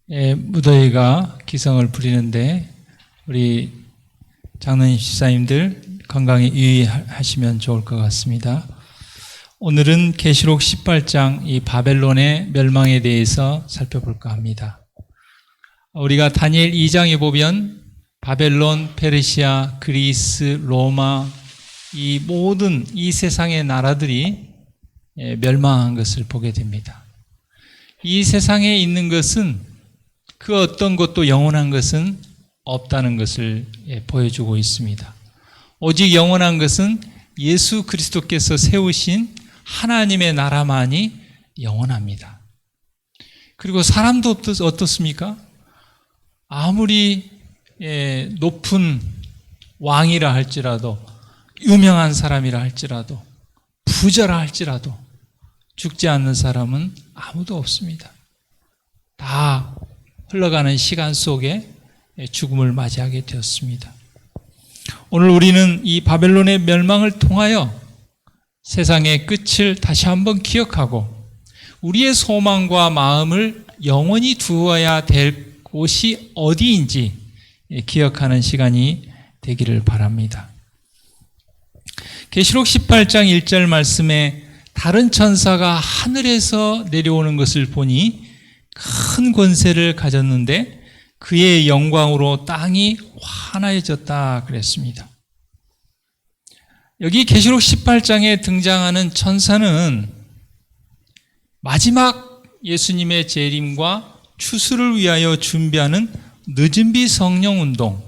무더위가 기승을 부리는데 우리 장로님 집사님들 건강에 유의하시면 좋을 것 같습니다. 오늘은 계시록 18장 이 바벨론의 멸망에 대해서 살펴볼까 합니다. 우리가 다니엘 2장에 보면 바벨론, 페르시아, 그리스, 로마 이 모든 이 세상의 나라들이 멸망한 것을 보게 됩니다. 이 세상에 있는 것은 그 어떤 것도 영원한 것은 없다는 것을 보여주고 있습니다. 오직 영원한 것은 예수 그리스도께서 세우신 하나님의 나라만이 영원합니다. 그리고 사람도 어떻습니까? 아무리 높은 왕이라 할지라도 유명한 사람이라 할지라도 부자라 할지라도 죽지 않는 사람은 아무도 없습니다. 다 흘러가는 시간 속에 죽음을 맞이하게 되었습니다. 오늘 우리는 이 바벨론의 멸망을 통하여 세상의 끝을 다시 한번 기억하고 우리의 소망과 마음을 영원히 두어야 될 곳이 어디인지 기억하는 시간이 되기를 바랍니다. 계시록 18장 1절 말씀에 다른 천사가 하늘에서 내려오는 것을 보니 큰 권세를 가졌는데 그의 영광으로 땅이 환하여졌다 그랬습니다. 여기 계시록 18장에 등장하는 천사는 마지막 예수님의 재림과 추수를 위하여 준비하는 늦은비 성령운동,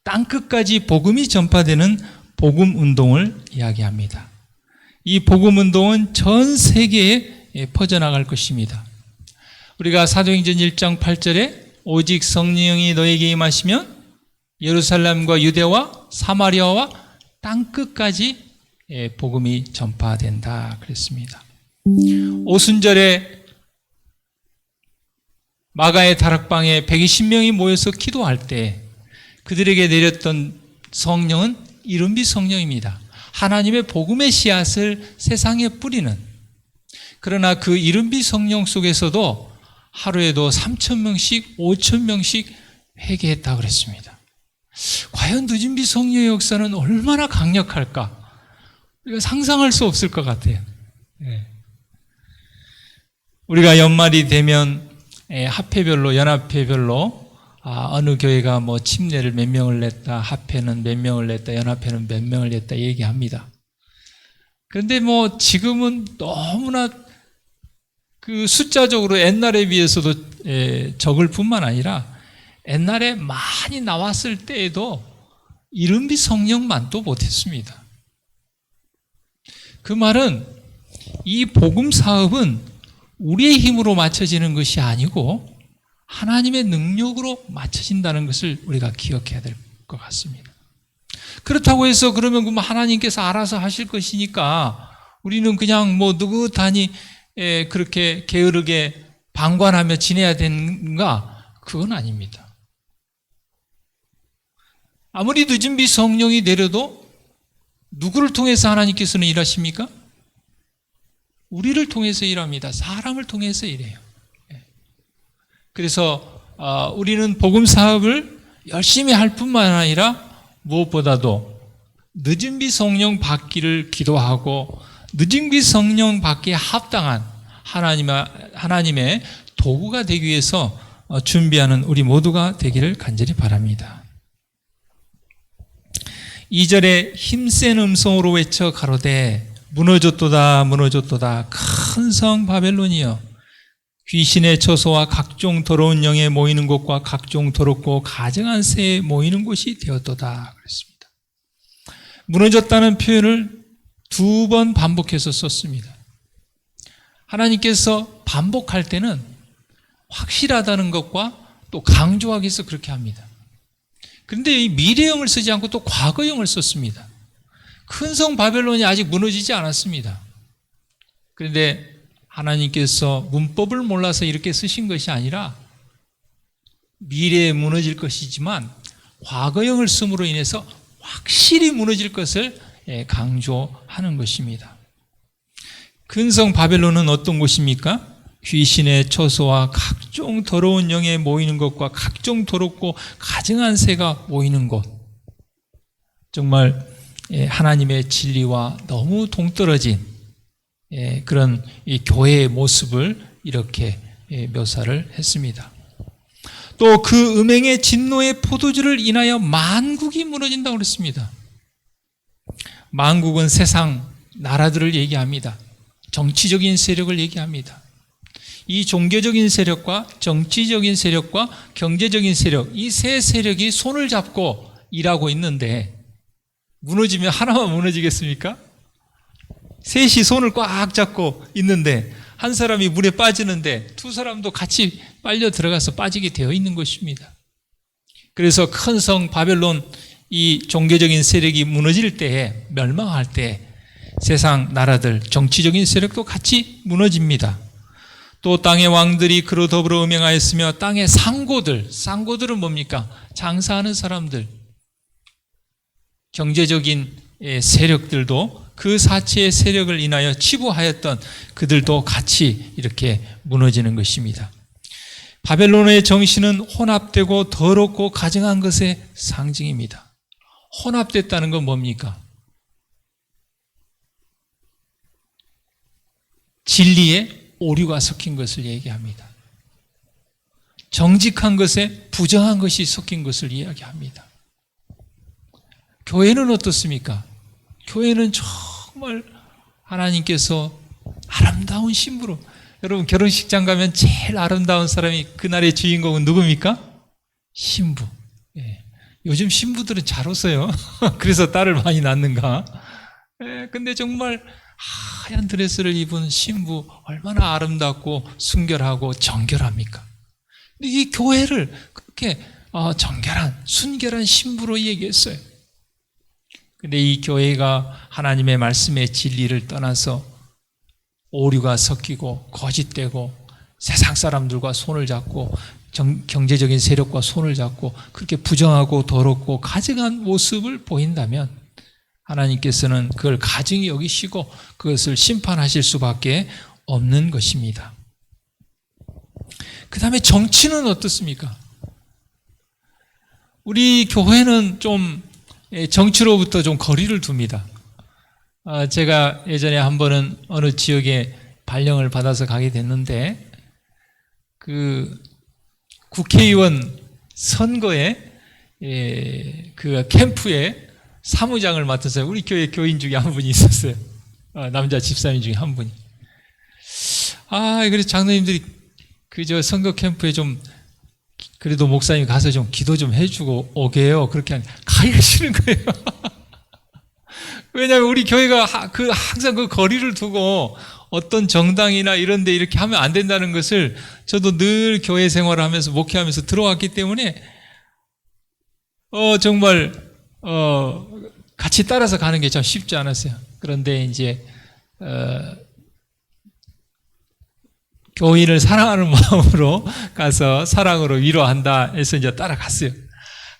땅끝까지 복음이 전파되는 복음운동을 이야기합니다. 이 복음운동은 전 세계에 퍼져나갈 것입니다. 우리가 사도행전 1장 8절에 오직 성령이 너에게 임하시면 예루살렘과 유대와 사마리아와 땅끝까지 복음이 전파된다 그랬습니다. 오순절에 마가의 다락방에 120명이 모여서 기도할 때 그들에게 내렸던 성령은 이른비 성령입니다. 하나님의 복음의 씨앗을 세상에 뿌리는, 그러나 그 이른비 성령 속에서도 하루에도 3,000명씩 5,000명씩 회개했다고 그랬습니다. 과연 늦은비 성령의 역사는 얼마나 강력할까? 우리가 상상할 수 없을 것 같아요. 우리가 연말이 되면 합회별로, 연합회별로 어느 교회가 뭐 침례를 몇 명을 냈다, 합회는 몇 명을 냈다, 연합회는 몇 명을 냈다 얘기합니다. 그런데 뭐 지금은 너무나 그 숫자적으로 옛날에 비해서도 적을 뿐만 아니라 옛날에 많이 나왔을 때에도 이른비 성령만도 못했습니다. 그 말은 이 복음 사업은 우리의 힘으로 맞춰지는 것이 아니고 하나님의 능력으로 맞춰진다는 것을 우리가 기억해야 될 것 같습니다. 그렇다고 해서 그러면 하나님께서 알아서 하실 것이니까 우리는 그냥 뭐 느긋하니 그렇게 게으르게 방관하며 지내야 되는가? 그건 아닙니다. 아무리 늦은비 성령이 내려도 누구를 통해서 하나님께서는 일하십니까? 우리를 통해서 일합니다. 사람을 통해서 일해요. 그래서 우리는 복음 사업을 열심히 할 뿐만 아니라 무엇보다도 늦은비 성령 받기를 기도하고 늦은비 성령 받기에 합당한 하나님의 도구가 되기 위해서 준비하는 우리 모두가 되기를 간절히 바랍니다. 2절에 힘센 음성으로 외쳐 가로되 무너졌도다 무너졌도다 큰 성 바벨론이여 귀신의 처소와 각종 더러운 영에 모이는 곳과 각종 더럽고 가증한 새에 모이는 곳이 되었도다 그랬습니다. 무너졌다는 표현을 2번 반복해서 썼습니다. 하나님께서 반복할 때는 확실하다는 것과 또 강조하기 위해서 그렇게 합니다. 그런데 이 미래형을 쓰지 않고 또 과거형을 썼습니다. 큰 성 바벨론이 아직 무너지지 않았습니다. 그런데 하나님께서 문법을 몰라서 이렇게 쓰신 것이 아니라 미래에 무너질 것이지만 과거형을 씀으로 인해서 확실히 무너질 것을 강조하는 것입니다. 큰 성 바벨론은 어떤 곳입니까? 귀신의 처소와 각종 더러운 영에 모이는 것과 각종 더럽고 가증한 새가 모이는 곳, 정말 하나님의 진리와 너무 동떨어진 그런 이 교회의 모습을 이렇게 묘사를 했습니다. 또 그 음행의 진노의 포도주를 인하여 만국이 무너진다고 그랬습니다. 만국은 세상 나라들을 얘기합니다. 정치적인 세력을 얘기합니다. 이 종교적인 세력과 정치적인 세력과 경제적인 세력, 이 세 세력이 손을 잡고 일하고 있는데 무너지면 하나만 무너지겠습니까? 셋이 손을 꽉 잡고 있는데 한 사람이 물에 빠지는데 두 사람도 같이 빨려 들어가서 빠지게 되어 있는 것입니다. 그래서 큰 성 바벨론, 이 종교적인 세력이 무너질 때에, 멸망할 때 세상 나라들, 정치적인 세력도 같이 무너집니다. 또 땅의 왕들이 그로 더불어 음행하였으며 땅의 상고들은 뭡니까? 장사하는 사람들, 경제적인 세력들도 그 사체의 세력을 인하여 치부하였던 그들도 같이 이렇게 무너지는 것입니다. 바벨론의 정신은 혼합되고 더럽고 가증한 것의 상징입니다. 혼합됐다는 건 뭡니까? 진리에 오류가 섞인 것을 얘기합니다. 정직한 것에 부정한 것이 섞인 것을 이야기합니다. 교회는 어떻습니까? 교회는 정말 하나님께서 아름다운 신부로, 여러분 결혼식장 가면 제일 아름다운 사람이 그날의 주인공은 누굽니까? 신부. 요즘 신부들은 잘 웃어요. 그래서 딸을 많이 낳는가? 근데 정말 하얀 드레스를 입은 신부 얼마나 아름답고 순결하고 정결합니까? 근데 이 교회를 그렇게 정결한, 순결한 신부로 얘기했어요. 근데 이 교회가 하나님의 말씀의 진리를 떠나서 오류가 섞이고 거짓되고 세상 사람들과 손을 잡고 경제적인 세력과 손을 잡고 그렇게 부정하고 더럽고 가증한 모습을 보인다면 하나님께서는 그걸 가증히 여기시고 그것을 심판하실 수밖에 없는 것입니다. 그 다음에 정치는 어떻습니까? 우리 교회는 좀 정치로부터 좀 거리를 둡니다. 제가 예전에 한 번은 어느 지역에 발령을 받아서 가게 됐는데 그 국회의원 선거에 그 캠프에 사무장을 맡아서 우리 교회 교인 중에 한 분이 있었어요. 남자 집사님 중에 한 분이. 그래서 장로님들이 그 선거 캠프에 좀 그래도 목사님 가서 좀 기도 좀 해주고 오게요. 그렇게 가기가 싫은 거예요. 왜냐하면 우리 교회가 항상 그 거리를 두고 어떤 정당이나 이런 데 이렇게 하면 안 된다는 것을 저도 늘 교회 생활을 하면서 목회하면서 들어왔기 때문에 정말 같이 따라서 가는 게 참 쉽지 않았어요. 그런데 이제 교인을 사랑하는 마음으로 가서 사랑으로 위로한다 해서 이제 따라갔어요.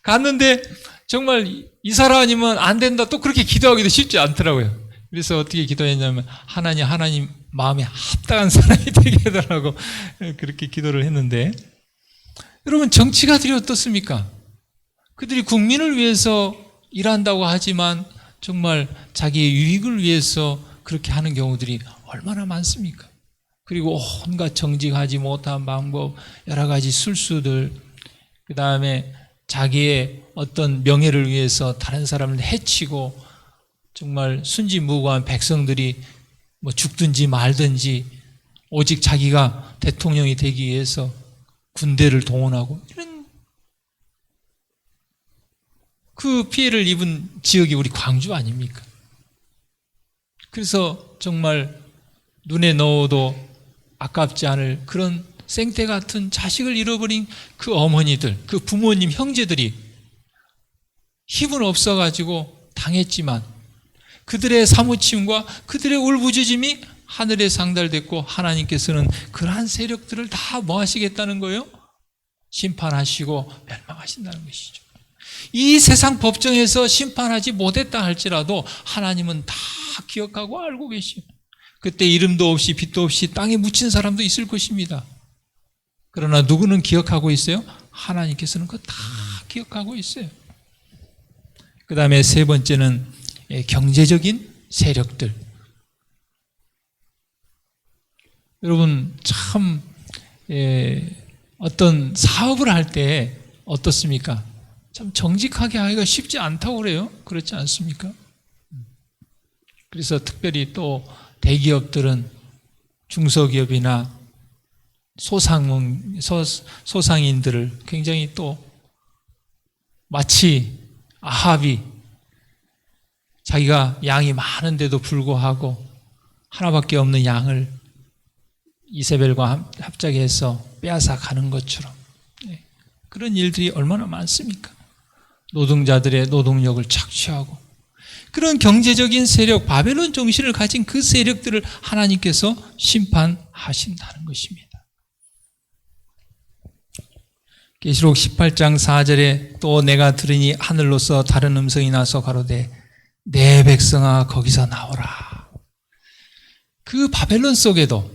갔는데 정말 이 사람이면 안 된다, 또 그렇게 기도하기도 쉽지 않더라고요. 그래서 어떻게 기도했냐면 하나님 마음에 합당한 사람이 되게 해달라고 그렇게 기도를 했는데, 여러분 정치가들이 어떻습니까? 그들이 국민을 위해서 일한다고 하지만 정말 자기의 유익을 위해서 그렇게 하는 경우들이 얼마나 많습니까? 그리고 온갖 정직하지 못한 방법, 여러 가지 술수들, 그 다음에 자기의 어떤 명예를 위해서 다른 사람을 해치고 정말 순진무구한 백성들이 뭐 죽든지 말든지 오직 자기가 대통령이 되기 위해서 군대를 동원하고 이런 그 피해를 입은 지역이 우리 광주 아닙니까? 그래서 정말 눈에 넣어도 아깝지 않을 그런 생태 같은 자식을 잃어버린 그 어머니들, 그 부모님, 형제들이 힘은 없어가지고 당했지만 그들의 사무침과 그들의 울부짖음이 하늘에 상달됐고 하나님께서는 그러한 세력들을 다 뭐 하시겠다는 거예요? 심판하시고 멸망하신다는 것이죠. 이 세상 법정에서 심판하지 못했다 할지라도 하나님은 다 기억하고 알고 계시요. 그때 이름도 없이 빛도 없이 땅에 묻힌 사람도 있을 것입니다. 그러나 누구는 기억하고 있어요? 하나님께서는 그거 다 기억하고 있어요. 그 다음에 세 번째는 경제적인 세력들. 여러분 참 어떤 사업을 할 때 어떻습니까? 참 정직하게 하기가 쉽지 않다고 그래요. 그렇지 않습니까? 그래서 특별히 또 대기업들은 중소기업이나 소상인들을 굉장히 또 마치 아합이 자기가 양이 많은데도 불구하고 하나밖에 없는 양을 이세벨과 합작해서 빼앗아 가는 것처럼 그런 일들이 얼마나 많습니까? 노동자들의 노동력을 착취하고 그런 경제적인 세력, 바벨론 정신을 가진 그 세력들을 하나님께서 심판하신다는 것입니다. 계시록 18장 4절에 또 내가 들으니 하늘로서 다른 음성이 나서 가로되 내 백성아 거기서 나오라. 그 바벨론 속에도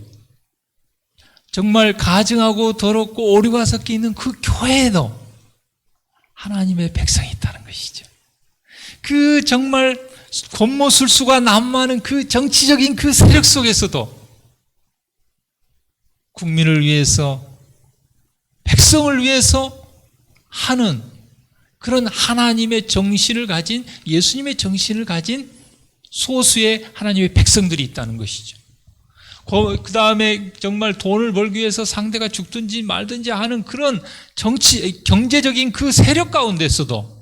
정말 가증하고 더럽고 오류가 섞여 있는 그 교회에도 하나님의 백성이 있다는 것이죠. 그 정말 권모술수가 난무하는 그 정치적인 그 세력 속에서도 국민을 위해서 백성을 위해서 하는 그런 하나님의 정신을 가진 예수님의 정신을 가진 소수의 하나님의 백성들이 있다는 것이죠. 그 다음에 정말 돈을 벌기 위해서 상대가 죽든지 말든지 하는 그런 경제적인 그 세력 가운데서도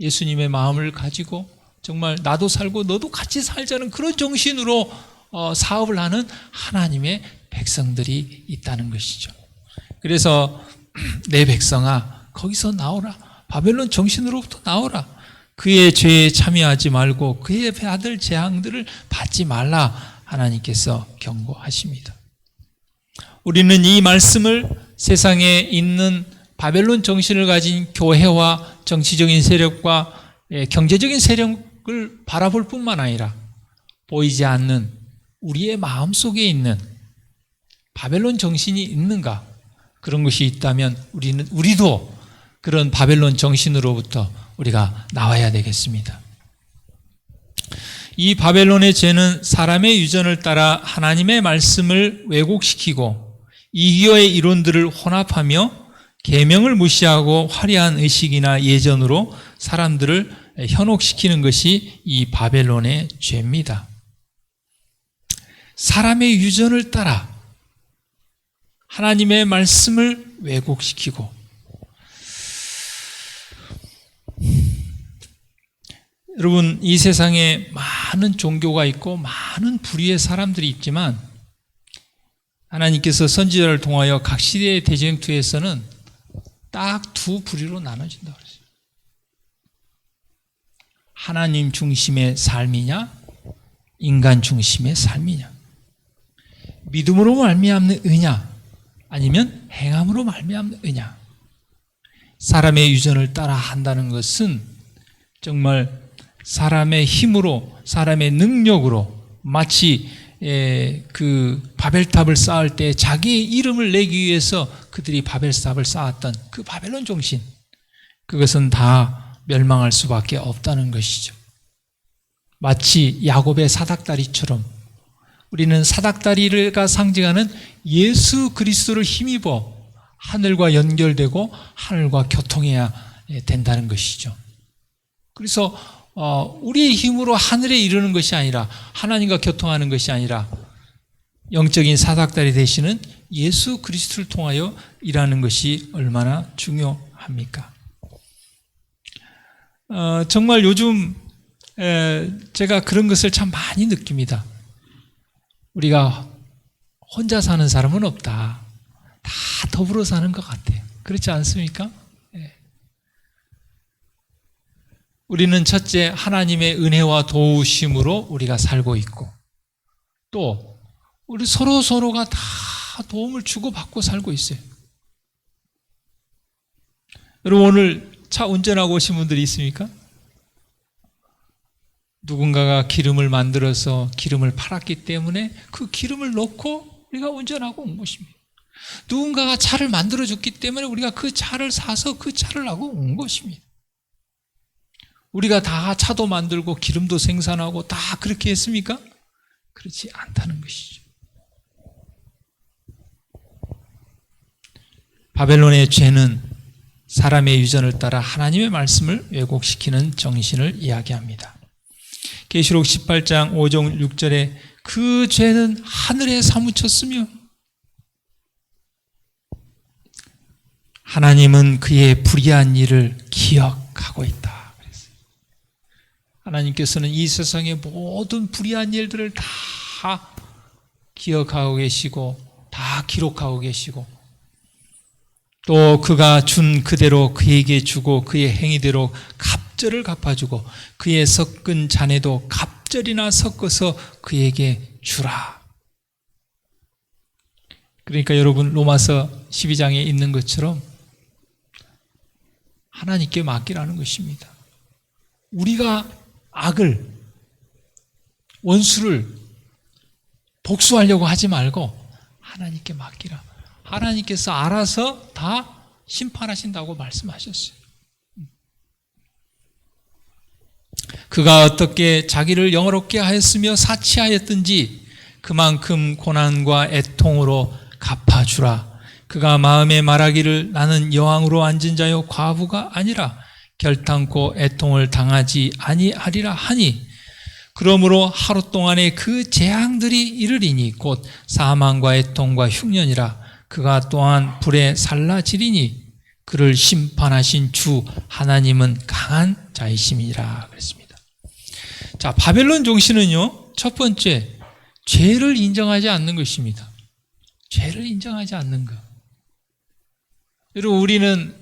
예수님의 마음을 가지고 정말 나도 살고 너도 같이 살자는 그런 정신으로 사업을 하는 하나님의 백성들이 있다는 것이죠. 그래서 내 백성아 거기서 나오라. 바벨론 정신으로부터 나오라. 그의 죄에 참여하지 말고 그의 받을 재앙들을 받지 말라. 하나님께서 경고하십니다. 우리는 이 말씀을 세상에 있는 바벨론 정신을 가진 교회와 정치적인 세력과 경제적인 세력을 바라볼 뿐만 아니라 보이지 않는 우리의 마음속에 있는 바벨론 정신이 있는가? 그런 것이 있다면 우리도 그런 바벨론 정신으로부터 우리가 나와야 되겠습니다. 이 바벨론의 죄는 사람의 유전을 따라 하나님의 말씀을 왜곡시키고 이기어의 이론들을 혼합하며 계명을 무시하고 화려한 의식이나 예전으로 사람들을 현혹시키는 것이 이 바벨론의 죄입니다. 사람의 유전을 따라 하나님의 말씀을 왜곡시키고 여러분 이 세상에 많은 종교가 있고 많은 부류의 사람들이 있지만 하나님께서 선지자를 통하여 각 시대의 대쟁투에서는 딱 두 부류로 나눠진다고 그랬어요. 하나님 중심의 삶이냐 인간 중심의 삶이냐 믿음으로 말미암는 의냐 아니면 행함으로 말미암는 의냐. 사람의 유전을 따라 한다는 것은 정말 사람의 힘으로 사람의 능력으로 마치 그 바벨탑을 쌓을 때 자기의 이름을 내기 위해서 그들이 바벨탑을 쌓았던 그 바벨론 정신, 그것은 다 멸망할 수밖에 없다는 것이죠. 마치 야곱의 사닥다리처럼 우리는 사닥다리가 상징하는 예수 그리스도를 힘입어 하늘과 연결되고 하늘과 교통해야 된다는 것이죠. 그래서 우리의 힘으로 하늘에 이르는 것이 아니라 하나님과 교통하는 것이 아니라 영적인 사닥다리 되시는 예수 그리스도를 통하여 일하는 것이 얼마나 중요합니까? 정말 요즘 제가 그런 것을 참 많이 느낍니다. 우리가 혼자 사는 사람은 없다. 다 더불어 사는 것 같아요. 그렇지 않습니까? 우리는 첫째 하나님의 은혜와 도우심으로 우리가 살고 있고 또 우리 서로가 다 도움을 주고받고 살고 있어요. 여러분 오늘 차 운전하고 오신 분들이 있습니까? 누군가가 기름을 만들어서 기름을 팔았기 때문에 그 기름을 넣고 우리가 운전하고 온 것입니다. 누군가가 차를 만들어줬기 때문에 우리가 그 차를 사서 그 차를 하고 온 것입니다. 우리가 다 차도 만들고 기름도 생산하고 다 그렇게 했습니까? 그렇지 않다는 것이죠. 바벨론의 죄는 사람의 유전을 따라 하나님의 말씀을 왜곡시키는 정신을 이야기합니다. 계시록 18장 5절 6절에 그 죄는 하늘에 사무쳤으며 하나님은 그의 불의한 일을 기억하고 있다. 그랬어요. 하나님께서는 이 세상의 모든 불의한 일들을 다 기억하고 계시고 다 기록하고 계시고 또 그가 준 그대로 그에게 주고 그의 행위대로 갑절을 갚아주고 그의 섞은 잔에도 갑절이나 섞어서 그에게 주라. 그러니까 여러분 로마서 12장에 있는 것처럼 하나님께 맡기라는 것입니다. 우리가 악을 원수를 복수하려고 하지 말고 하나님께 맡기라. 하나님께서 알아서 다 심판하신다고 말씀하셨어요. 그가 어떻게 자기를 영화롭게 하였으며 사치하였든지 그만큼 고난과 애통으로 갚아주라. 그가 마음에 말하기를 나는 여왕으로 앉은 자요 과부가 아니라 결탄코 애통을 당하지 아니하리라 하니 그러므로 하루 동안에 그 재앙들이 이르리니 곧 사망과 애통과 흉년이라. 그가 또한 불에 살라지리니 그를 심판하신 주 하나님은 강한 자이심이라 그랬습니다. 자, 바벨론 정신은요, 첫 번째, 죄를 인정하지 않는 것입니다. 죄를 인정하지 않는 것. 여러분, 우리는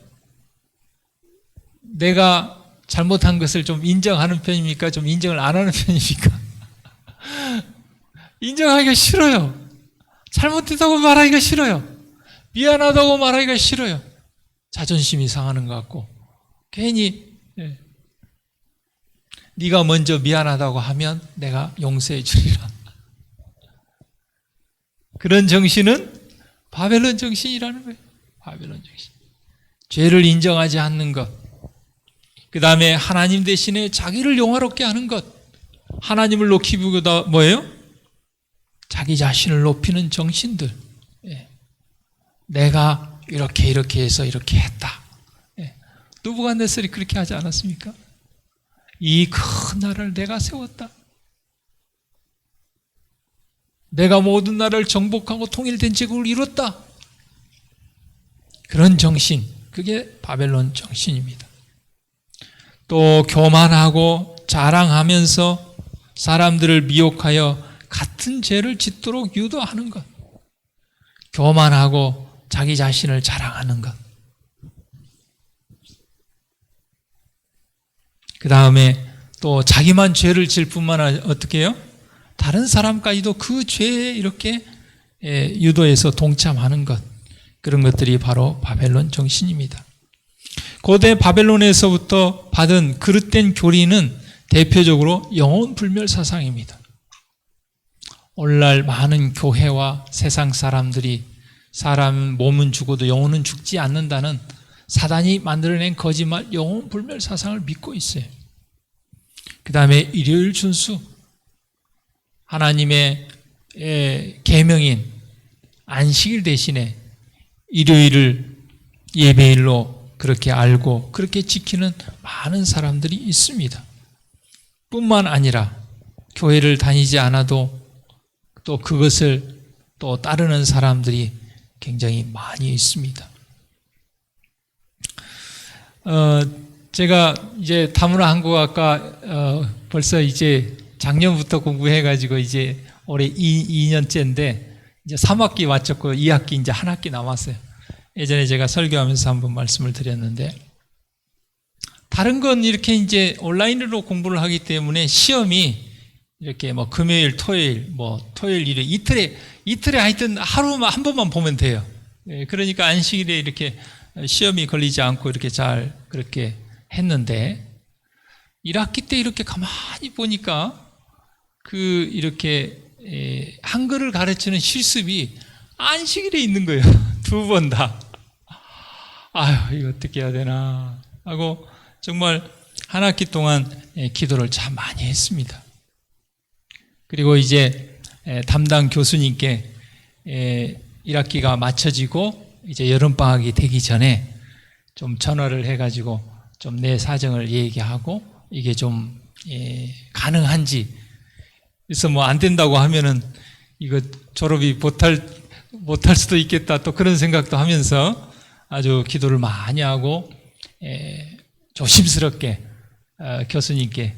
내가 잘못한 것을 좀 인정하는 편입니까? 좀 인정을 안 하는 편입니까? 인정하기가 싫어요. 잘못했다고 말하기가 싫어요. 미안하다고 말하기가 싫어요. 자존심이 상하는 것 같고 괜히 네가 먼저 미안하다고 하면 내가 용서해 주리라. 그런 정신은 바벨론 정신이라는 거예요. 바벨론 정신. 죄를 인정하지 않는 것. 그 다음에 하나님 대신에 자기를 영화롭게 하는 것. 하나님을 높이기보다 뭐예요? 자기 자신을 높이는 정신들. 내가 이렇게 해서 이렇게 했다. 느부갓네살이 그렇게 하지 않았습니까? 이 큰 나라를 내가 세웠다. 내가 모든 나라를 정복하고 통일된 제국을 이뤘다. 그런 정신, 그게 바벨론 정신입니다. 또 교만하고 자랑하면서 사람들을 미혹하여 같은 죄를 짓도록 유도하는 것. 교만하고 자기 자신을 자랑하는 것. 그 다음에 또 자기만 죄를 질 뿐만 아니라 어떻게 해요? 다른 사람까지도 그 죄에 이렇게 유도해서 동참하는 것. 그런 것들이 바로 바벨론 정신입니다. 고대 바벨론에서부터 받은 그릇된 교리는 대표적으로 영혼불멸 사상입니다. 오늘날 많은 교회와 세상 사람들이 사람 몸은 죽어도 영혼은 죽지 않는다는 사단이 만들어낸 거짓말 영혼불멸 사상을 믿고 있어요. 그 다음에 일요일 준수, 하나님의 계명인 안식일 대신에 일요일을 예배일로 그렇게 알고 그렇게 지키는 많은 사람들이 있습니다. 뿐만 아니라 교회를 다니지 않아도 또 그것을 또 따르는 사람들이 굉장히 많이 있습니다. 제가 이제 다문화 한국학과 벌써 이제 작년부터 공부해가지고 이제 올해 2년째인데 이제 3학기 마쳤고 2학기 이제 한 학기 남았어요. 예전에 제가 설교하면서 한번 말씀을 드렸는데 다른 건 이렇게 이제 온라인으로 공부를 하기 때문에 시험이 이렇게 뭐 금요일, 토요일, 토요일, 일요일 이틀에 하여튼 하루만 한 번만 보면 돼요. 그러니까 안식일에 이렇게 시험이 걸리지 않고 이렇게 잘 그렇게 했는데 1학기 때 이렇게 가만히 보니까 이렇게 한글을 가르치는 실습이 안식일에 있는 거예요. 2번 다. 아유, 이거 어떻게 해야 되나 하고 정말 한 학기 동안 기도를 참 많이 했습니다. 그리고 이제 담당 교수님께 1학기가 마쳐지고 이제 여름방학이 되기 전에 좀 전화를 해가지고 좀 내 사정을 얘기하고 이게 좀 가능한지, 그래서 뭐 안 된다고 하면은 이거 졸업이 못할 수도 있겠다, 또 그런 생각도 하면서 아주 기도를 많이 하고 조심스럽게 교수님께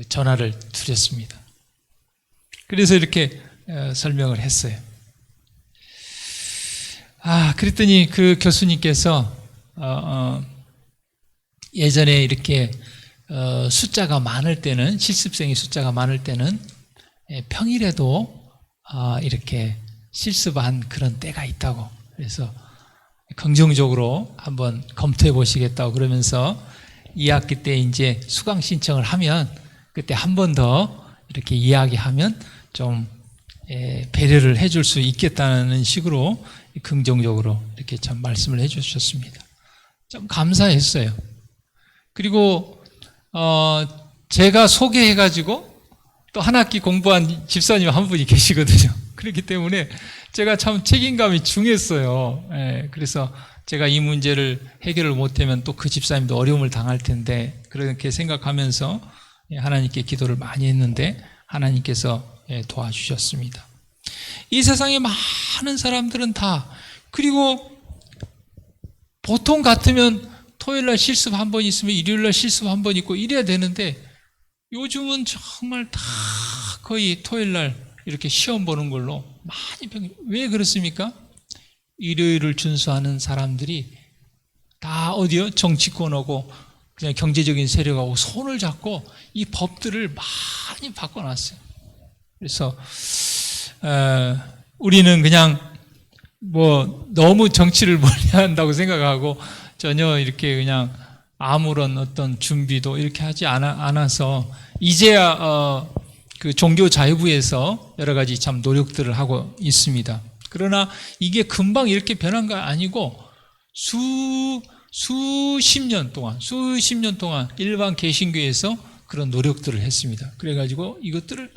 전화를 드렸습니다. 그래서 이렇게 설명을 했어요. 그랬더니 그 교수님께서 예전에 이렇게 숫자가 많을 때는, 실습생이 숫자가 많을 때는 평일에도 이렇게 실습한 그런 때가 있다고, 그래서 긍정적으로 한번 검토해 보시겠다고 그러면서 2학기 때 이제 수강 신청을 하면 그때 한 번 더 이렇게 이야기하면 좀 배려를 해줄 수 있겠다는 식으로 긍정적으로 이렇게 참 말씀을 해주셨습니다. 좀 감사했어요. 그리고 제가 소개해가지고 또 한 학기 공부한 집사님 한 분이 계시거든요. 그렇기 때문에 제가 참 책임감이 중했어요. 그래서 제가 이 문제를 해결을 못하면 또 그 집사님도 어려움을 당할 텐데, 그렇게 생각하면서 하나님께 기도를 많이 했는데 하나님께서 도와주셨습니다. 이 세상에 많은 사람들은 다, 그리고 보통 같으면 토요일날 실습 한 번 있으면 일요일날 실습 한 번 있고 이래야 되는데, 요즘은 정말 다 거의 토요일날 이렇게 시험 보는 걸로 많이 왜 그렇습니까? 일요일을 준수하는 사람들이 다 어디요? 정치권하고 그냥 경제적인 세력하고 손을 잡고 이 법들을 많이 바꿔놨어요. 그래서 우리는 그냥 뭐 너무 정치를 멀리한다고 생각하고 전혀 이렇게 그냥 아무런 어떤 준비도 이렇게 하지 않아서 이제야 그 종교자유부에서 여러 가지 참 노력들을 하고 있습니다. 그러나 이게 금방 이렇게 변한 거 아니고 수십 년 동안 일반 개신교에서 그런 노력들을 했습니다. 그래가지고 이것들을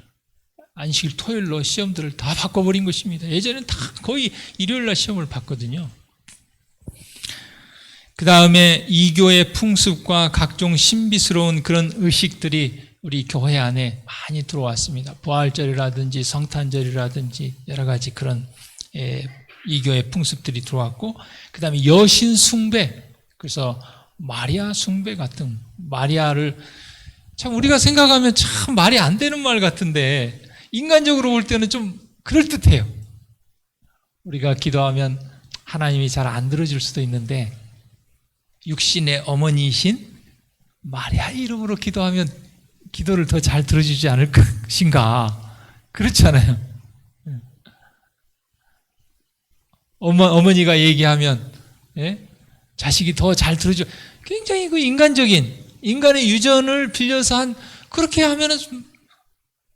안식일 토요일로 시험들을 다 바꿔버린 것입니다. 예전엔 다 거의 일요일날 시험을 봤거든요. 그 다음에 이교의 풍습과 각종 신비스러운 그런 의식들이 우리 교회 안에 많이 들어왔습니다. 부활절이라든지 성탄절이라든지 여러 가지 그런 이교의 풍습들이 들어왔고, 그 다음에 여신 숭배, 그래서 마리아 숭배 같은, 마리아를 참 우리가 생각하면 참 말이 안 되는 말 같은데 인간적으로 볼 때는 좀 그럴듯해요. 우리가 기도하면 하나님이 잘 안 들어줄 수도 있는데 육신의 어머니이신 마리아 이름으로 기도하면 기도를 더 잘 들어주지 않을 것인가, 그렇잖아요. 어머니가 얘기하면 자식이 더 잘 들어줘. 굉장히 그 인간의 유전을 빌려서 그렇게 하면은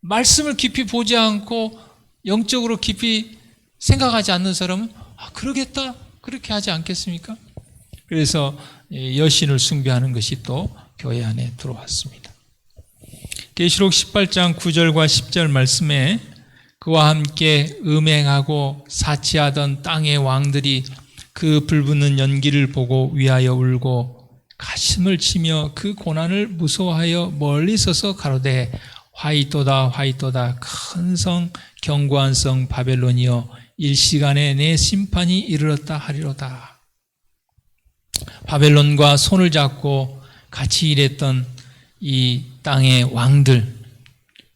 말씀을 깊이 보지 않고 영적으로 깊이 생각하지 않는 사람은 그러겠다, 그렇게 하지 않겠습니까? 그래서 여신을 숭배하는 것이 또 교회 안에 들어왔습니다. 계시록 18장 9절과 10절 말씀에 그와 함께 음행하고 사치하던 땅의 왕들이 그 불붙는 연기를 보고 위하여 울고 가슴을 치며 그 고난을 무서워하여 멀리 서서 가로되 화이토다 화이토다 큰 성 견고한 성 바벨론이여 일시간에 내 심판이 이르렀다 하리로다. 바벨론과 손을 잡고 같이 일했던 이 땅의 왕들,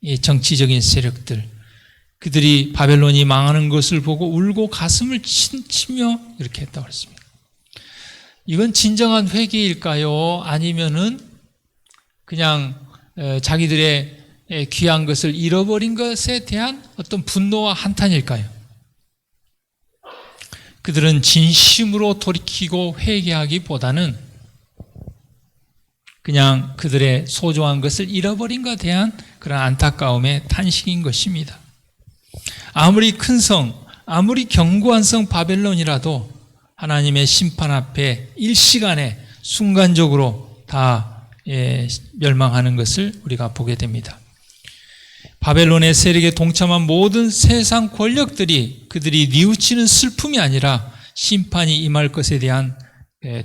이 정치적인 세력들, 그들이 바벨론이 망하는 것을 보고 울고 가슴을 치며 이렇게 했다고 했습니다. 이건 진정한 회개일까요? 아니면은 그냥 자기들의 귀한 것을 잃어버린 것에 대한 어떤 분노와 한탄일까요? 그들은 진심으로 돌이키고 회개하기보다는 그냥 그들의 소중한 것을 잃어버린 것에 대한 그런 안타까움의 탄식인 것입니다. 아무리 큰 성, 아무리 견고한 성 바벨론이라도 하나님의 심판 앞에 일시간에 순간적으로 다 멸망하는 것을 우리가 보게 됩니다. 바벨론의 세력에 동참한 모든 세상 권력들이 그들이 뉘우치는 슬픔이 아니라 심판이 임할 것에 대한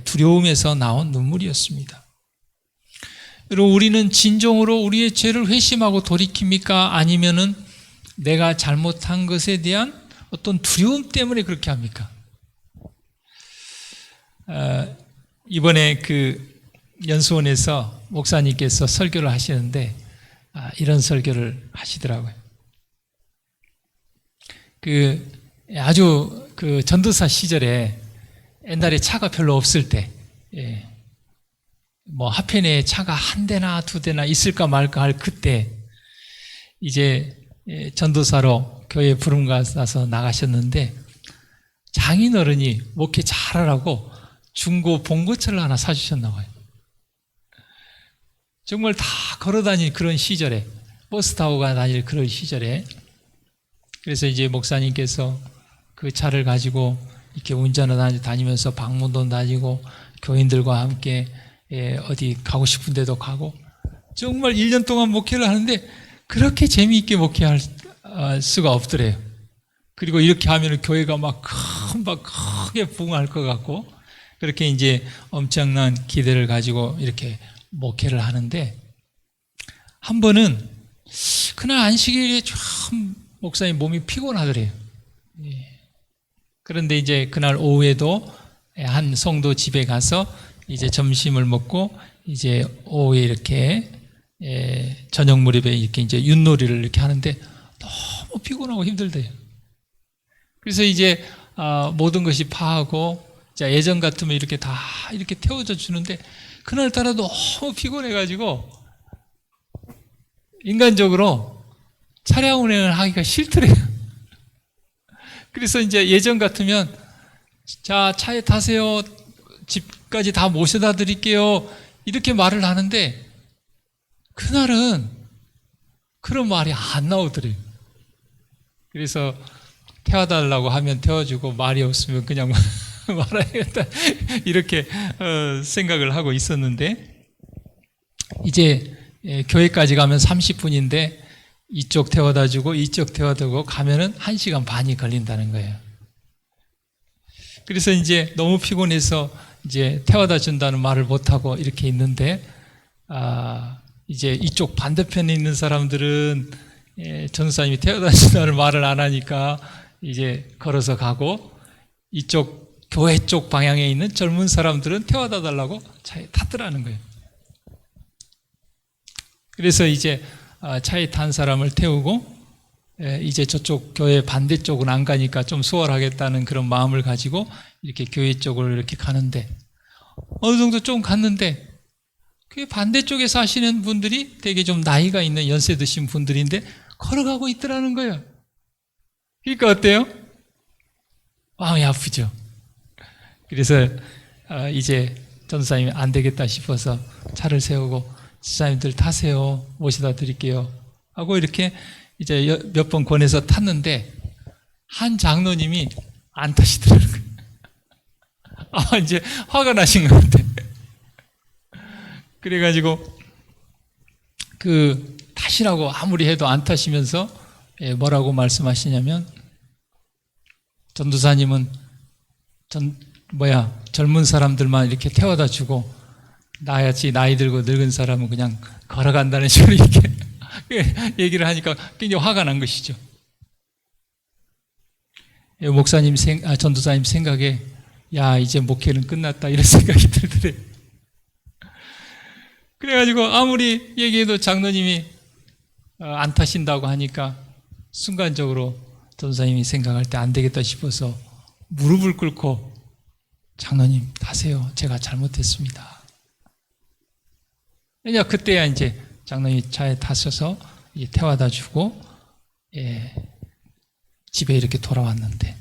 두려움에서 나온 눈물이었습니다. 여러분, 우리는 진정으로 우리의 죄를 회심하고 돌이킵니까? 아니면은 내가 잘못한 것에 대한 어떤 두려움 때문에 그렇게 합니까? 이번에 그 연수원에서 목사님께서 설교를 하시는데 이런 설교를 하시더라고요. 아주 전도사 시절에 옛날에 차가 별로 없을 때, 뭐 하편에 차가 한 대나 두 대나 있을까 말까 할 그때 이제 전도사로 교회 부름 가서 나가셨는데 장인어른이 목회 잘하라고 중고 봉고차를 하나 사주셨나 봐요. 정말 다 걸어다닐 그런 시절에, 버스 타고 다닐 그런 시절에, 그래서 이제 목사님께서 그 차를 가지고 이렇게 운전을 다니면서 방문도 다니고 교인들과 함께 어디 가고 싶은 데도 가고 정말 1년 동안 목회를 하는데 그렇게 재미있게 목회할 수가 없더래요. 그리고 이렇게 하면 교회가 막 크게 부흥할 것 같고 그렇게 이제 엄청난 기대를 가지고 이렇게 목회를 하는데 한 번은 그날 안식일에 참 목사님 몸이 피곤하더래요. 그런데 이제 그날 오후에도 한 성도 집에 가서 이제 점심을 먹고 이제 오후에 이렇게 저녁 무렵에 이렇게 이제 윷놀이를 이렇게 하는데 너무 피곤하고 힘들대요. 그래서 이제 모든 것이 파하고 자 예전 같으면 이렇게 다 이렇게 태워져 주는데 그날따라 너무 피곤해가지고 인간적으로 차량 운행을 하기가 싫더래요. 그래서 이제 예전 같으면 자 차에 타세요, 집까지 다 모셔다 드릴게요 이렇게 말을 하는데 그날은 그런 말이 안 나오더래요. 그래서 태워달라고 하면 태워주고 말이 없으면 그냥 말아야겠다 이렇게 생각을 하고 있었는데 이제 교회까지 가면 30분인데 이쪽 태워다 주고 이쪽 태워다 주고 가면은 1시간 반이 걸린다는 거예요. 그래서 이제 너무 피곤해서 이제 태워다 준다는 말을 못하고 이렇게 있는데 이제 이쪽 반대편에 있는 사람들은 전사님이 태워다 준다는 말을 안 하니까 이제 걸어서 가고 이쪽 교회 쪽 방향에 있는 젊은 사람들은 태워다 달라고 차에 탔더라는 거예요. 그래서 이제 차에 탄 사람을 태우고 이제 저쪽 교회 반대쪽은 안 가니까 좀 수월하겠다는 그런 마음을 가지고 이렇게 교회 쪽으로 이렇게 가는데 어느 정도 좀 갔는데 그 반대쪽에 사시는 분들이 되게 좀 나이가 있는 연세 드신 분들인데 걸어가고 있더라는 거예요. 그러니까 어때요? 마음이 아프죠. 그래서 이제 전도사님이 안 되겠다 싶어서 차를 세우고 지사님들 타세요. 모셔다 드릴게요. 하고 이렇게 이제 몇 번 권해서 탔는데 한 장로님이 안 타시더라는 거예요. 이제 화가 나신 것 같아. 그래가지고 타시라고 아무리 해도 안 타시면서 뭐라고 말씀하시냐면 전도사님은 젊은 사람들만 이렇게 태워다 주고 나같이 나이 들고 늙은 사람은 그냥 걸어간다는 식으로 이렇게 얘기를 하니까 굉장히 화가 난 것이죠. 목사님 전도사님 생각에 야 이제 목회는 끝났다 이런 생각이 들더래. 그래가지고 아무리 얘기해도 장로님이 안 타신다고 하니까 순간적으로 전도사님이 생각할 때 안 되겠다 싶어서 무릎을 꿇고 장로님 타세요. 제가 잘못했습니다. 왜냐 그때야 이제 장로님이 차에 타셔서 태워다 주고 집에 이렇게 돌아왔는데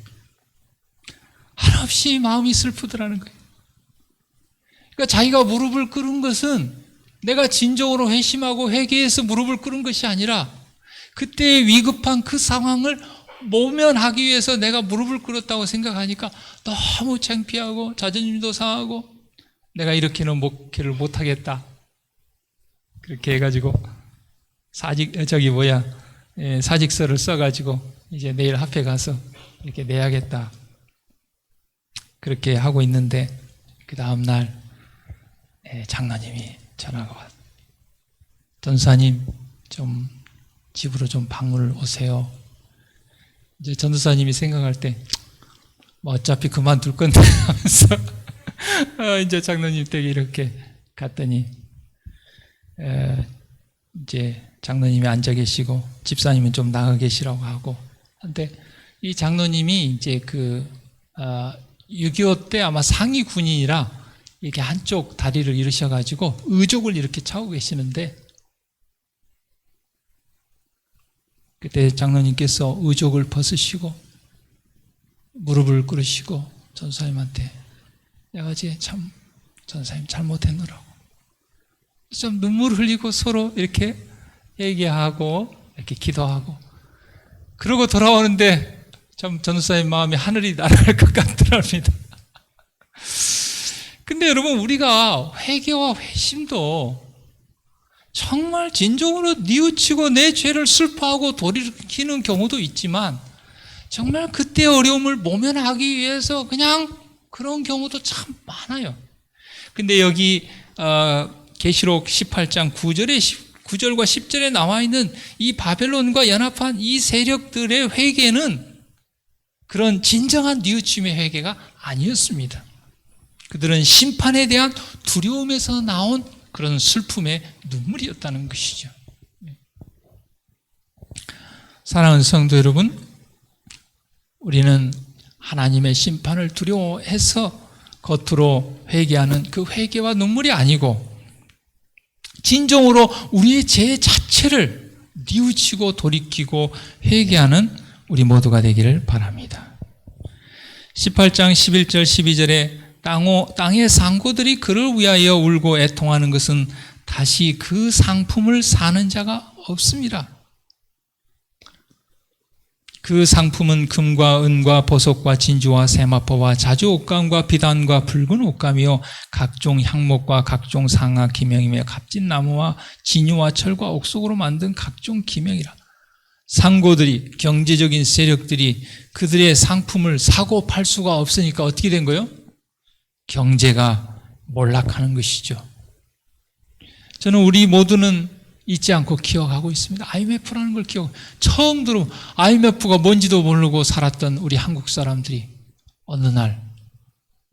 한없이 마음이 슬프더라는 거예요. 그러니까 자기가 무릎을 꿇은 것은 내가 진정으로 회심하고 회개해서 무릎을 꿇은 것이 아니라 그때의 위급한 그 상황을 모면하기 위해서 내가 무릎을 꿇었다고 생각하니까 너무 창피하고 자존심도 상하고 내가 이렇게는 목회를 못하겠다. 그렇게 해가지고 사직서를 써가지고 이제 내일 합회 가서 이렇게 내야겠다. 그렇게 하고 있는데 그 다음날 장로님이 전화가 왔어요. 전도사님 좀 집으로 좀 방문을 오세요. 이제 전도사님이 생각할 때 뭐 어차피 그만둘 건데 하면서 이제 장로님 댁에 이렇게 갔더니 이제 장로님이 앉아 계시고 집사님은 좀 나가 계시라고 하고 한데 이 장로님이 이제 6.25 때 아마 상위 군인이라 이렇게 한쪽 다리를 잃으셔가지고 의족을 이렇게 차고 계시는데 그때 장로님께서 의족을 벗으시고 무릎을 꿇으시고 전사님한테 내가 어제 참 전사님 잘못했노라고 좀 눈물 흘리고 서로 이렇게 얘기하고 이렇게 기도하고 그러고 돌아오는데 참 전사님 마음이 하늘이 날아갈 것 같더랍니다. 근데 여러분 우리가 회개와 회심도 정말 진정으로 뉘우치고 내 죄를 슬퍼하고 돌이키는 경우도 있지만 정말 그때 어려움을 모면하기 위해서 그냥 그런 경우도 참 많아요. 근데 여기 계시록 18장 9절과 10절에 나와 있는 이 바벨론과 연합한 이 세력들의 회개는 그런 진정한 뉘우침의 회개가 아니었습니다. 그들은 심판에 대한 두려움에서 나온 그런 슬픔의 눈물이었다는 것이죠. 사랑하는 성도 여러분, 우리는 하나님의 심판을 두려워해서 겉으로 회개하는 그 회개와 눈물이 아니고 진정으로 우리의 죄 자체를 뉘우치고 돌이키고 회개하는 우리 모두가 되기를 바랍니다. 18장 11절 12절에 땅의 상고들이 그를 위하여 울고 애통하는 것은 다시 그 상품을 사는 자가 없습니다. 그 상품은 금과 은과 보석과 진주와 세마포와 자주 옷감과 비단과 붉은 옷감이요 각종 향목과 각종 상아 기명이며 값진 나무와 진유와 철과 옥석으로 만든 각종 기명이라. 상고들이 경제적인 세력들이 그들의 상품을 사고 팔 수가 없으니까 어떻게 된 거예요? 경제가 몰락하는 것이죠. 저는 우리 모두는 잊지 않고 기억하고 있습니다. IMF라는 걸 처음 들어 IMF가 뭔지도 모르고 살았던 우리 한국 사람들이 어느 날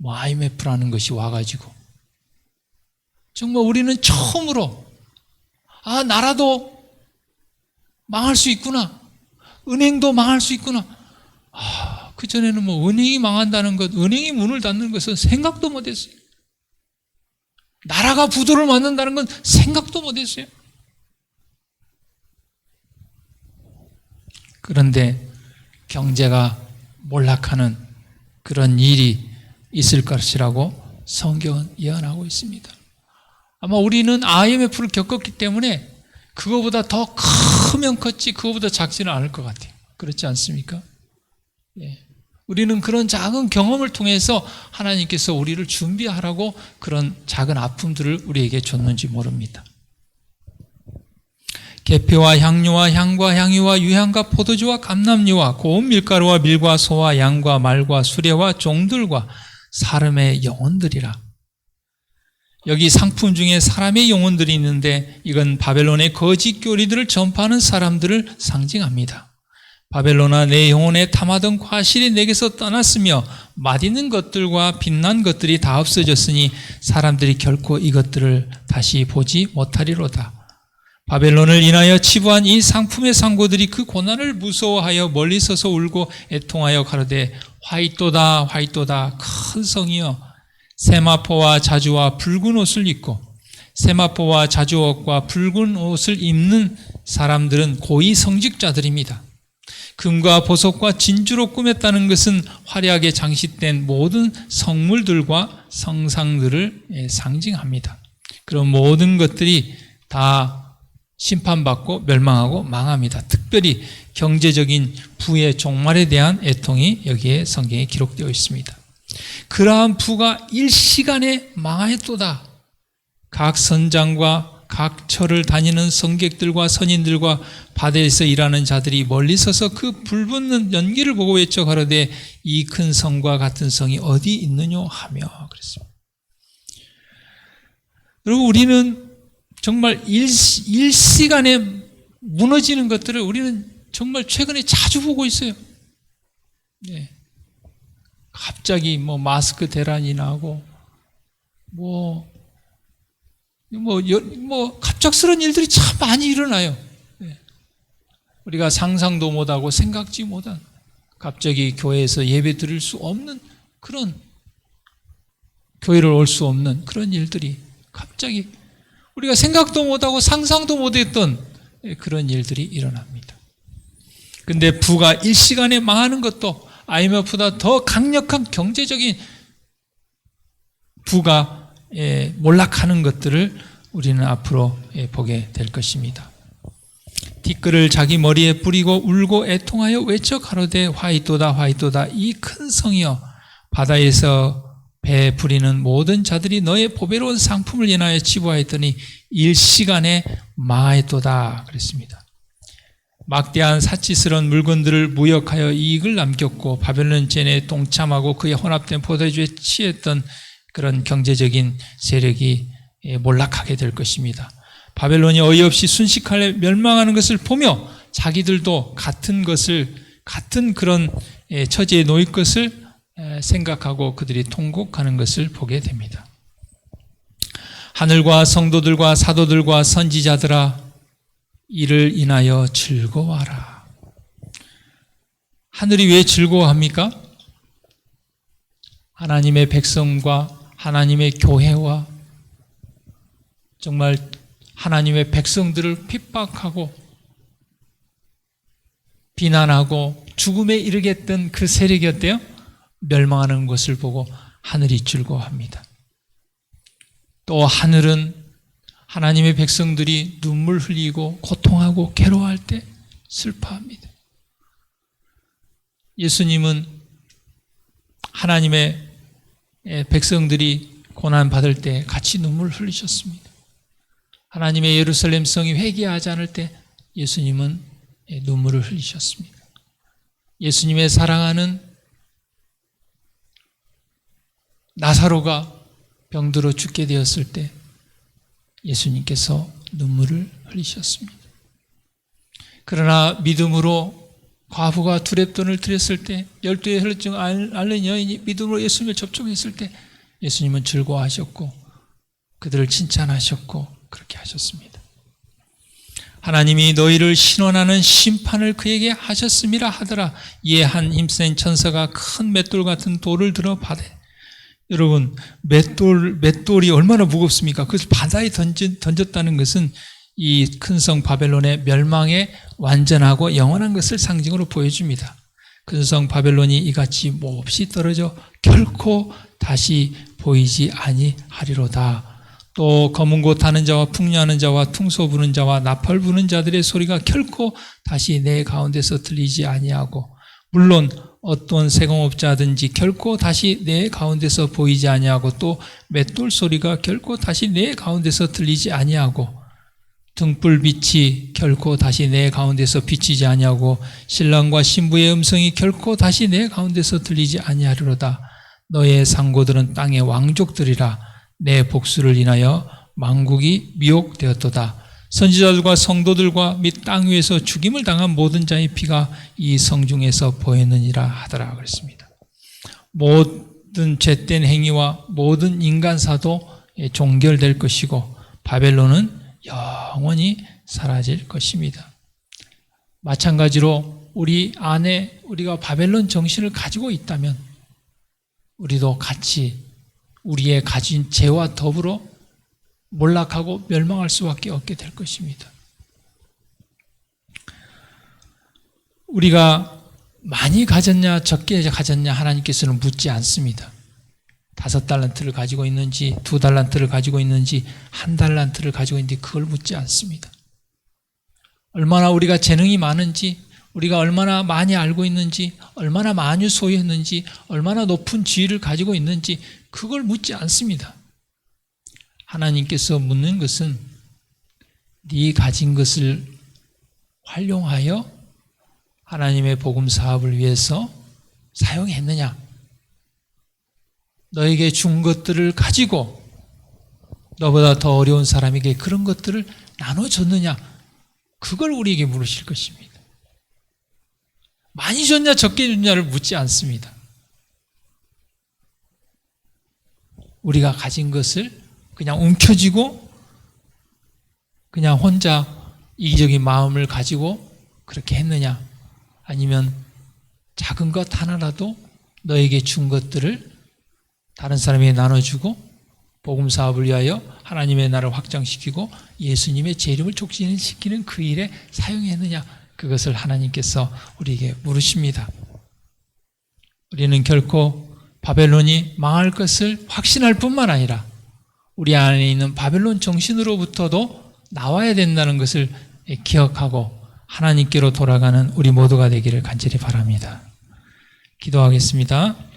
IMF라는 것이 와가지고 정말 우리는 처음으로 나라도 망할 수 있구나, 은행도 망할 수 있구나. 그전에는 은행이 망한다는 것, 은행이 문을 닫는 것은 생각도 못했어요. 나라가 부도를 맞는다는 건 생각도 못했어요. 그런데 경제가 몰락하는 그런 일이 있을 것이라고 성경은 예언하고 있습니다. 아마 우리는 IMF를 겪었기 때문에 그거보다 더 크면 컸지 그거보다 작지는 않을 것 같아요. 그렇지 않습니까? 예. 우리는 그런 작은 경험을 통해서 하나님께서 우리를 준비하라고 그런 작은 아픔들을 우리에게 줬는지 모릅니다. 계피와 향료와 향과 향유와 유향과 포도주와 감람류와 고운 밀가루와 밀과 소와 양과 말과 수레와 종들과 사람의 영혼들이라. 여기 상품 중에 사람의 영혼들이 있는데 이건 바벨론의 거짓 교리들을 전파하는 사람들을 상징합니다. 바벨론아, 내 영혼에 탐하던 과실이 내게서 떠났으며 맛있는 것들과 빛난 것들이 다 없어졌으니 사람들이 결코 이것들을 다시 보지 못하리로다. 바벨론을 인하여 치부한 이 상품의 상고들이 그 고난을 무서워하여 멀리 서서 울고 애통하여 가로되 화이또다 화이또다 큰 성이여, 세마포와 자주와 붉은 옷을 입고 세마포와 자주옷과 붉은 옷을 입는 사람들은 고위 성직자들입니다. 금과 보석과 진주로 꾸몄다는 것은 화려하게 장식된 모든 성물들과 성상들을 상징합니다. 그런 모든 것들이 다 심판받고 멸망하고 망합니다. 특별히 경제적인 부의 종말에 대한 애통이 여기에 성경에 기록되어 있습니다. 그러한 부가 일시간에 망하였도다. 각 선장과 각 처를 다니는 성객들과 선인들과 바다에서 일하는 자들이 멀리 서서 그 불붙는 연기를 보고 외쳐 가로되 이 큰 성과 같은 성이 어디 있느냐 하며 그랬습니다. 여러분, 우리는 정말 일시간에 무너지는 것들을 우리는 정말 최근에 자주 보고 있어요. 네. 갑자기 마스크 대란이 나고 갑작스러운 일들이 참 많이 일어나요. 네. 우리가 상상도 못하고 생각지 못한, 갑자기 교회에서 예배 드릴 수 없는 그런, 교회를 올 수 없는 그런 일들이 갑자기 우리가 생각도 못하고 상상도 못했던 그런 일들이 일어납니다. 근데 부가 일시간에 망하는 것도 IMF보다 더 강력한 경제적인 부가 몰락하는 것들을 우리는 앞으로 보게 될 것입니다. 티끌을 자기 머리에 뿌리고 울고 애통하여 외쳐 가로되 화이토다 화이토다 이 큰 성이여 바다에서 배 부리는 모든 자들이 너의 보배로운 상품을 인하여 치부하였더니 일시간에 망하였도다 그랬습니다. 막대한 사치스러운 물건들을 무역하여 이익을 남겼고 바벨론 젠에 동참하고 그의 혼합된 포도주에 취했던 그런 경제적인 세력이 몰락하게 될 것입니다. 바벨론이 어이없이 순식간에 멸망하는 것을 보며 자기들도 같은 그런 처지에 놓일 것을 생각하고 그들이 통곡하는 것을 보게 됩니다. 하늘과 성도들과 사도들과 선지자들아 이를 인하여 즐거워하라. 하늘이 왜 즐거워합니까? 하나님의 백성과 하나님의 교회와 정말 하나님의 백성들을 핍박하고 비난하고 죽음에 이르게 했던 그 세력이 어때요? 멸망하는 것을 보고 하늘이 즐거워합니다. 또 하늘은 하나님의 백성들이 눈물 흘리고 고통하고 괴로워할 때 슬퍼합니다. 예수님은 하나님의 백성들이 고난받을 때 같이 눈물 흘리셨습니다. 하나님의 예루살렘 성이 회개하지 않을 때 예수님은 눈물을 흘리셨습니다. 예수님의 사랑하는 나사로가 병들어 죽게 되었을 때 예수님께서 눈물을 흘리셨습니다. 그러나 믿음으로 과부가 두렙돈을 드렸을 때 12의 혈증 앓는 여인이 믿음으로 예수님을 접촉했을 때 예수님은 즐거워하셨고 그들을 칭찬하셨고 그렇게 하셨습니다. 하나님이 너희를 신원하는 심판을 그에게 하셨음이라 하더라. 이에 한 힘센 천사가 큰 맷돌 같은 돌을 들어 바다에, 여러분 맷돌이 얼마나 무겁습니까? 그것을 바다에 던졌다는 것은 이 큰 성 바벨론의 멸망에 완전하고 영원한 것을 상징으로 보여줍니다. 큰 성 바벨론이 이같이 몹시 떨어져 결코 다시 보이지 아니하리로다. 또 검은 고 타는 자와 풍류하는 자와 퉁소 부는 자와 나팔 부는 자들의 소리가 결코 다시 내 가운데서 들리지 아니하고 물론 어떤 세공업자든지 결코 다시 내 가운데서 보이지 아니하고 또 맷돌 소리가 결코 다시 내 가운데서 들리지 아니하고 등불빛이 결코 다시 내 가운데서 비치지 아니하고 신랑과 신부의 음성이 결코 다시 내 가운데서 들리지 아니하리로다. 너의 상고들은 땅의 왕족들이라. 내 복수를 인하여 만국이 미혹되었도다. 선지자들과 성도들과 및 땅 위에서 죽임을 당한 모든 자의 피가 이 성중에서 보였느니라 하더라 그랬습니다. 모든 죄된 행위와 모든 인간사도 종결될 것이고 바벨론은 영원히 사라질 것입니다. 마찬가지로 우리 안에 우리가 바벨론 정신을 가지고 있다면 우리도 같이 우리의 가진 죄와 더불어 몰락하고 멸망할 수밖에 없게 될 것입니다. 우리가 많이 가졌냐 적게 가졌냐 하나님께서는 묻지 않습니다. 5달란트를 가지고 있는지 2달란트를 가지고 있는지 1달란트를 가지고 있는지 그걸 묻지 않습니다. 얼마나 우리가 재능이 많은지, 우리가 얼마나 많이 알고 있는지, 얼마나 많이 소유했는지, 얼마나 높은 지위를 가지고 있는지 그걸 묻지 않습니다. 하나님께서 묻는 것은 네 가진 것을 활용하여 하나님의 복음 사업을 위해서 사용했느냐? 너에게 준 것들을 가지고 너보다 더 어려운 사람에게 그런 것들을 나눠줬느냐? 그걸 우리에게 물으실 것입니다. 많이 줬냐 적게 줬냐를 묻지 않습니다. 우리가 가진 것을 그냥 움켜쥐고 그냥 혼자 이기적인 마음을 가지고 그렇게 했느냐? 아니면 작은 것 하나라도 너에게 준 것들을 다른 사람에게 나눠주고 복음 사업을 위하여 하나님의 나라를 확장시키고 예수님의 제 이름을 촉진시키는 그 일에 사용했느냐? 그것을 하나님께서 우리에게 물으십니다. 우리는 결코 바벨론이 망할 것을 확신할 뿐만 아니라 우리 안에 있는 바벨론 정신으로부터도 나와야 된다는 것을 기억하고 하나님께로 돌아가는 우리 모두가 되기를 간절히 바랍니다. 기도하겠습니다.